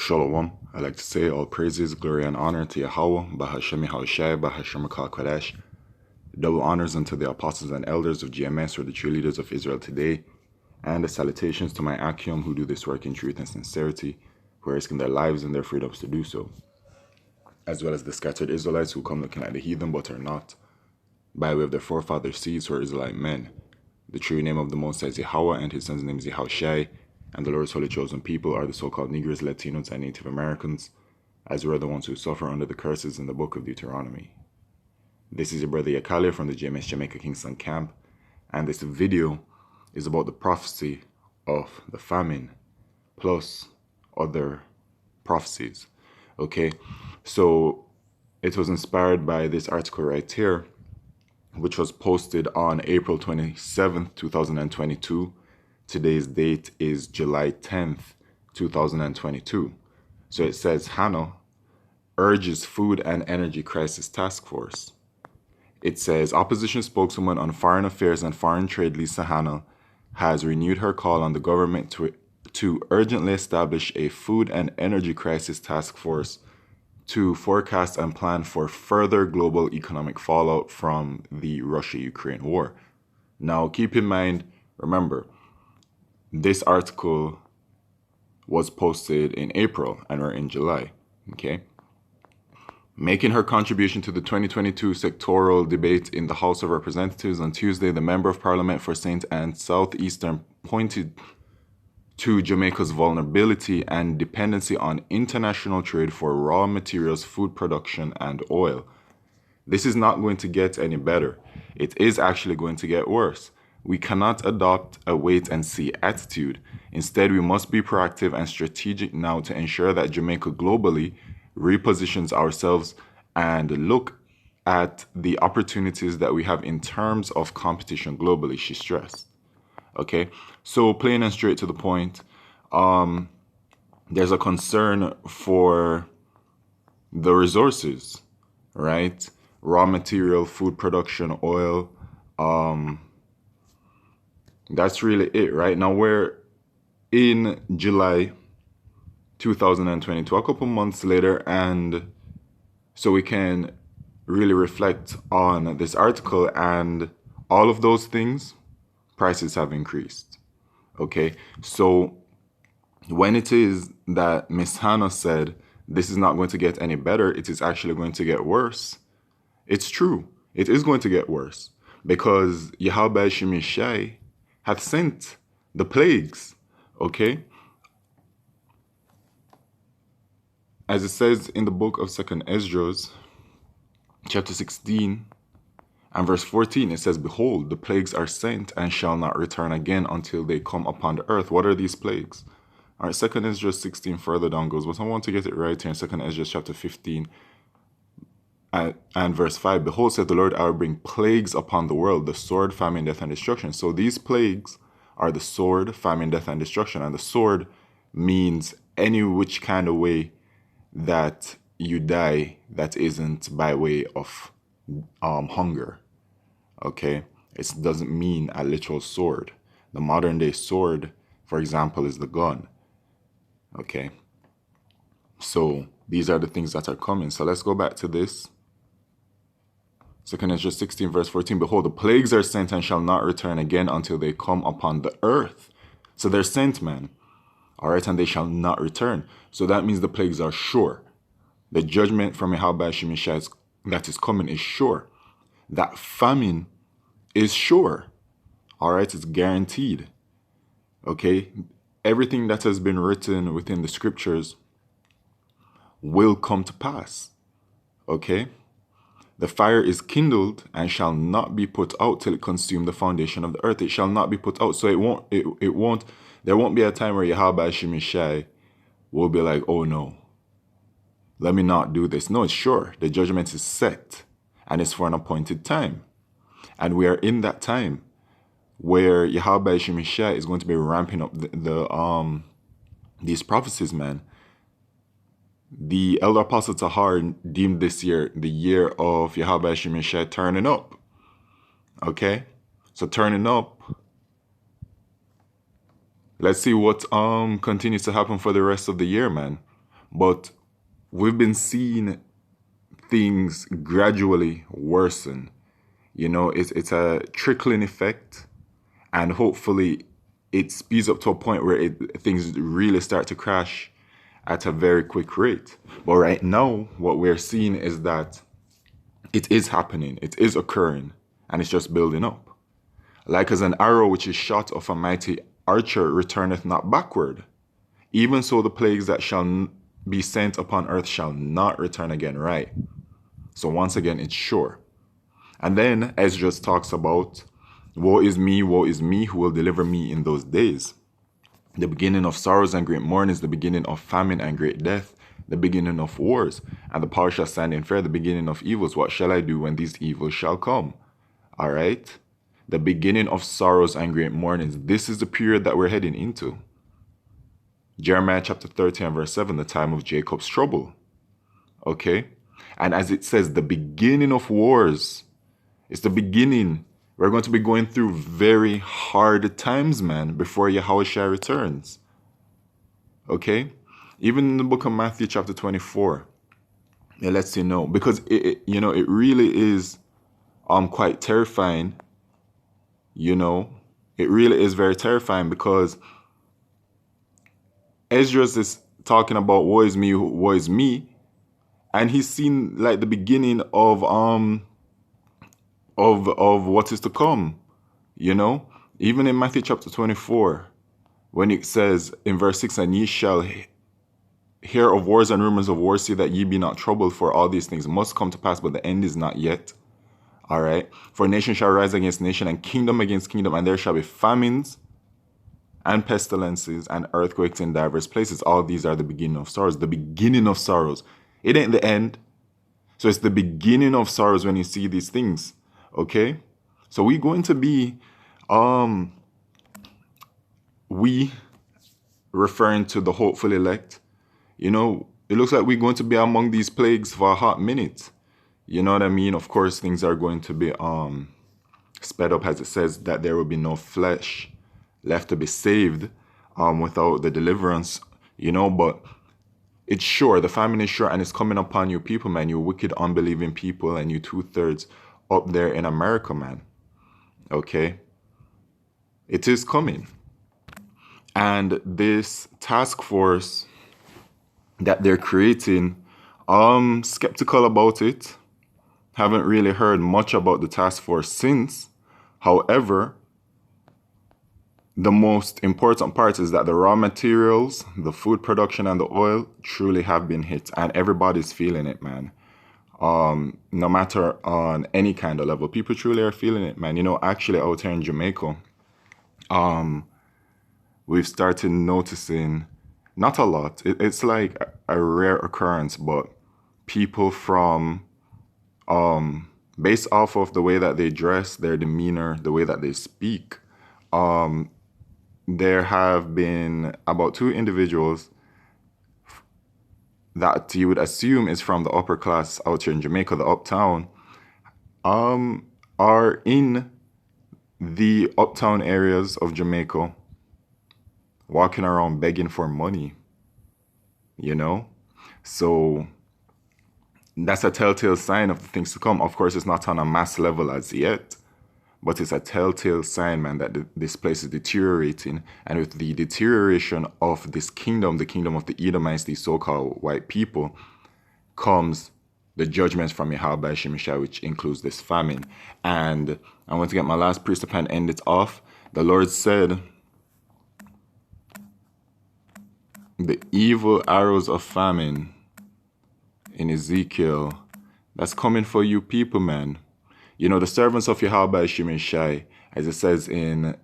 Shalom. I like to say all praises, glory, and honor to Yahweh, Bahashem Yahushai, Bahashem Kodesh. Double honors unto the apostles and elders of GMS, or the true leaders of Israel today, and the salutations to my Akim who do this work in truth and sincerity, who are risking their lives and their freedoms to do so, as well as the scattered Israelites who come looking like the heathen but are not, by way of their forefathers' seeds who are Israelite men. The true name of the Most High is Yahweh, and his son's name is Yahushai, and the Lord's holy chosen people are the so-called Negroes, Latinos, and Native Americans, as we are the ones who suffer under the curses in the book of Deuteronomy. This is your brother Yakalia from the GMS Jamaica Kingston camp, and this video is about the prophecy of the famine, plus other prophecies. Okay, so it was inspired by this article right here, which was posted on April 27th, 2022. Today's date is July 10th, 2022. So it says, Hannah urges Food and Energy Crisis Task Force. It says, opposition spokeswoman on foreign affairs and foreign trade, Lisa Hannah, has renewed her call on the government to urgently establish a food and energy crisis task force to forecast and plan for further global economic fallout from the Russia-Ukraine war. Now, keep in mind, remember, this article was posted in April and we're in July, okay? Making her contribution to the 2022 sectoral debate in the House of Representatives on Tuesday, the Member of Parliament for St. Anne's Southeastern pointed to Jamaica's vulnerability and dependency on international trade for raw materials, food production, and oil. This is not going to get any better. It is actually going to get worse. We cannot adopt a wait-and-see attitude. Instead, we must be proactive and strategic now to ensure that Jamaica globally repositions ourselves and look at the opportunities that we have in terms of competition globally, she stressed. Okay, so plain and straight to the point, there's a concern for the resources, right? Raw material, food production, oil. That's really it, right? Now we're in July 2022, a couple months later, and so we can really reflect on this article, and all of those things, prices have increased. Okay, so when it is that Miss Hannah said this is not going to get any better, it is actually going to get worse. It's true. It is going to get worse because Yahweh Shemishai hath sent the plagues. Okay, as it says in the book of 2nd Esdras, chapter 16 and verse 14, it says, behold, the plagues are sent and shall not return again until they come upon the earth. What are these plagues? All right, 2nd Esdras 16 further down goes, but I want to get it right here in 2nd Esdras chapter 15 and verse 5. Behold, said the Lord, I will bring plagues upon the world, the sword, famine, death, and destruction. So these plagues are the sword, famine, death, and destruction. And the sword means any which kind of way that you die that isn't by way of hunger. Okay, it doesn't mean a literal sword. The modern day sword, for example, is the gun. Okay, so these are the things that are coming. So let's go back to this. 2nd Esdras 16 verse 14, behold, the plagues are sent and shall not return again until they come upon the earth. So they're sent, man. All right, and they shall not return. So that means the plagues are sure. The judgment from Yahweh Shemishai that is coming is sure. That famine is sure. All right, it's guaranteed. Okay, everything that has been written within the scriptures will come to pass. Okay, the fire is kindled and shall not be put out till it consume the foundation of the earth. It shall not be put out. So there won't be a time where Yahweh Shemishai will be like, oh no, let me not do this. No, it's sure. The judgment is set and it's for an appointed time. And we are in that time where Yahweh Shemishai is going to be ramping up these prophecies, man. The elder apostle Tahar deemed this year the year of Yahweh Shemishai turning up. Okay, so turning up. Let's see what continues to happen for the rest of the year, man. But we've been seeing things gradually worsen. You know, it's a trickling effect, and hopefully it speeds up to a point where things really start to crash at a very quick rate. But right now, what we're seeing is that it is happening, it is occurring, and it's just building up. Like as an arrow which is shot of a mighty archer returneth not backward, even so the plagues that shall be sent upon earth shall not return again, right? So once again, it's sure. And then Esdras talks about, woe is me, who will deliver me in those days. The beginning of sorrows and great mourning is the beginning of famine and great death, the beginning of wars, and the power shall stand in fear, the beginning of evils. What shall I do when these evils shall come? All right? The beginning of sorrows and great mournings. This is the period that we're heading into. Jeremiah chapter 30 and verse 7, the time of Jacob's trouble. Okay? And as it says, the beginning of wars. It's the beginning. We're going to be going through very hard times, man, before Yahushua returns. Okay? Even in the book of Matthew chapter 24, it lets you know. Because, it really is quite terrifying. You know, it really is very terrifying because Esdras is talking about woe is me, and he's seen like the beginning of what is to come. You know, even in Matthew chapter 24, when it says in verse 6, and ye shall hear of wars and rumors of wars, see that ye be not troubled, for all these things must come to pass, but the end is not yet. All right. For nation shall rise against nation, and kingdom against kingdom, and there shall be famines and pestilences and earthquakes in diverse places. All these are the beginning of sorrows. The beginning of sorrows. It ain't the end. So it's the beginning of sorrows when you see these things. Okay? So we're going to be, we referring to the hopeful elect, you know, it looks like we're going to be among these plagues for a hot minute. You know what I mean? Of course, things are going to be sped up, as it says that there will be no flesh left to be saved without the deliverance, you know. But it's sure, the famine is sure, and it's coming upon you people, man, you wicked, unbelieving people, and you 2/3 up there in America, man. Okay? It is coming. And this task force that they're creating, skeptical about it. Haven't really heard much about the task force since. However, the most important part is that the raw materials, the food production and the oil truly have been hit, and everybody's feeling it, man. No matter on any kind of level, people truly are feeling it, man. You know, actually out here in Jamaica, we've started noticing, not a lot, it's like a rare occurrence, but people from based off of the way that they dress, their demeanor, the way that they speak, there have been about 2 individuals that you would assume is from the upper class out here in Jamaica, the uptown, are in the uptown areas of Jamaica, walking around begging for money, you know? So that's a telltale sign of the things to come. Of course, it's not on a mass level as yet, but it's a telltale sign, man, that this place is deteriorating. And with the deterioration of this kingdom, the kingdom of the Edomites, these so-called white people, comes the judgments from Yahweh Shemishai, which includes this famine. And I want to get my last precept and end it off. The Lord said, the evil arrows of famine in Ezekiel, that's coming for you people, man. You know, the servants of Yahweh Shemishai, as it says in,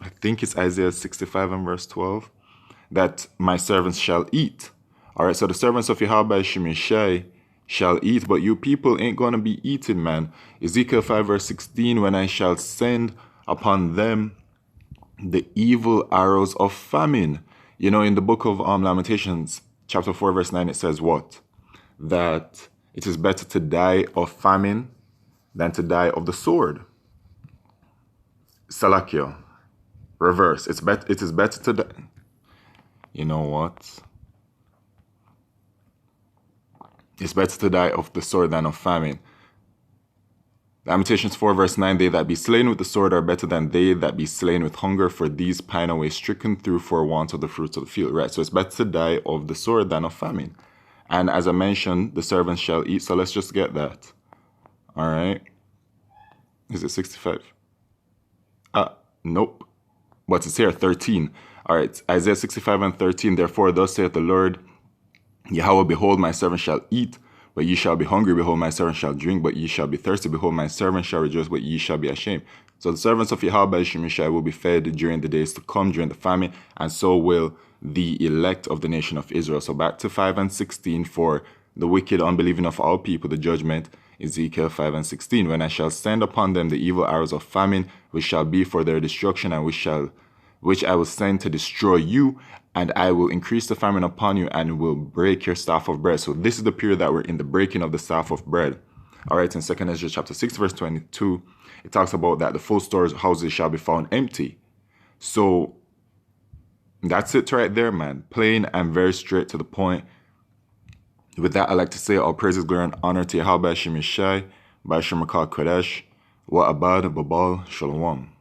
I think it's Isaiah 65 and verse 12, that my servants shall eat. All right, so the servants of Yahweh Shemishai shall eat, but you people ain't going to be eating, man. Ezekiel 5 verse 16, when I shall send upon them the evil arrows of famine. You know, in the book of Lamentations, chapter 4 verse 9, it says what? That it is better to die of famine than to die of the sword. Salakia. Reverse. It is better to die. You know what? It's better to die of the sword than of famine. Lamentations 4 verse 9, they that be slain with the sword are better than they that be slain with hunger, for these pine away stricken through for want of the fruits of the field. Right, so it's better to die of the sword than of famine. And as I mentioned, the servants shall eat, so let's just get that. All right. Is it 65? Nope. But it's here, 13. All right, Isaiah 65 and 13, therefore thus saith the Lord, Yahweh, behold, my servant shall eat, but ye shall be hungry. Behold, my servant shall drink, but ye shall be thirsty. Behold, my servant shall rejoice, but ye shall be ashamed. So the servants of Yahweh Shemishai will be fed during the days to come, during the famine, and so will the elect of the nation of Israel. So back to 5 and 16 for the wicked, unbelieving of all people, the judgment, Ezekiel 5 and 16. When I shall send upon them the evil arrows of famine, which shall be for their destruction, and which I will send to destroy you, and I will increase the famine upon you, and will break your staff of bread. So this is the period that we're in, the breaking of the staff of bread. All right, in 2 Ezra chapter 6, verse 22, it talks about that the full storehouses shall be found empty. So that's it right there, man. Plain and very straight to the point. With that, I'd like to say all praises, glory, and honor to Yahweh Shemishai, Ba'ashem Kodesh, Wa Abad, Babal, Shalom.